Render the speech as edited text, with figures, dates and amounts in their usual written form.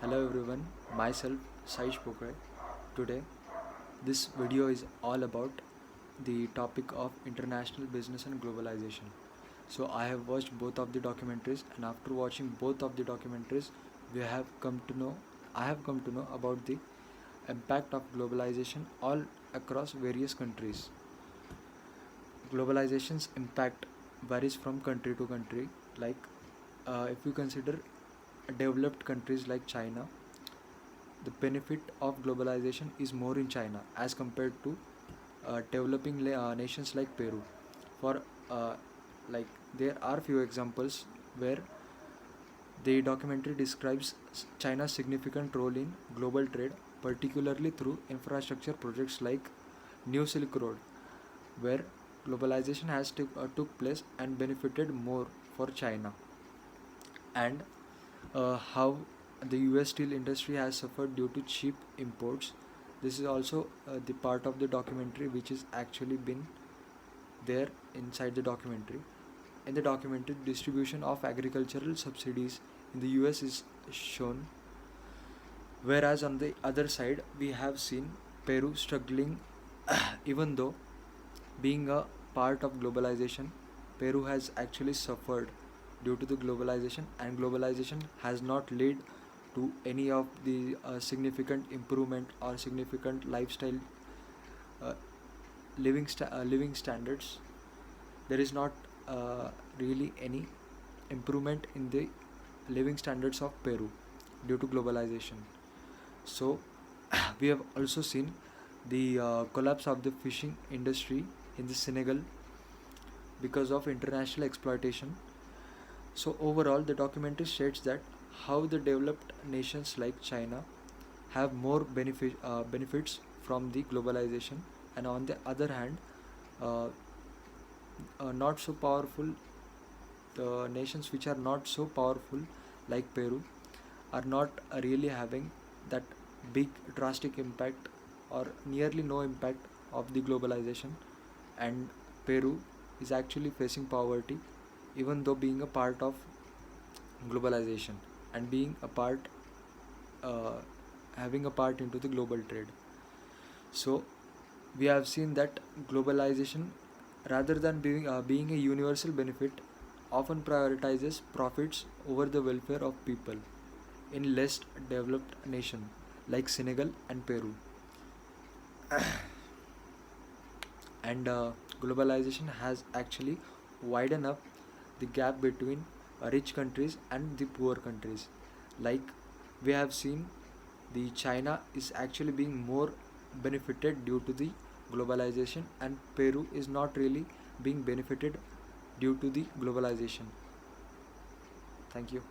Hello everyone, myself Saish Pokre. Today, this video is all about the topic of international business and globalization. So I have watched both of the documentaries, and after watching both of the documentaries, we have come to know I have come to know about the impact of globalization all across various countries. Globalization's impact varies from country to country. Like, if you consider developed countries like China, the benefit of globalization is more in China as compared to developing nations like Peru. For uh, like there are few examples where the documentary describes China's significant role in global trade, particularly through infrastructure projects like New Silk Road, where globalization has took place and benefited more for China, and how the US steel industry has suffered due to cheap imports. This is also the part of the documentary which is actually been there inside the documentary. In the documentary, distribution of agricultural subsidies in the US is shown, whereas on the other side we have seen Peru struggling. Even though being a part of globalization, Peru has actually suffered due to the globalization, and globalization has not led to any of the significant improvement or significant lifestyle uh, living standards. There is not really any improvement in the living standards of Peru due to globalization. So we have also seen the collapse of the fishing industry in the Senegal because of international exploitation. So overall, the documentary states that how the developed nations like China have more benefits from the globalization, and on the other hand, uh, not so powerful, the nations which are not so powerful like Peru are not really having that big drastic impact or nearly no impact of the globalization, and Peru is actually facing poverty even though being a part of globalization and being a part uh, having a part into the global trade. So we have seen that globalization, rather than being a universal benefit, often prioritizes profits over the welfare of people in less developed nations like Senegal and Peru. And globalization has actually widened up the gap between rich countries and the poor countries. Like, we have seen, the China is actually being more benefited due to the globalization, and Peru is not really being benefited due to the globalization. Thank you.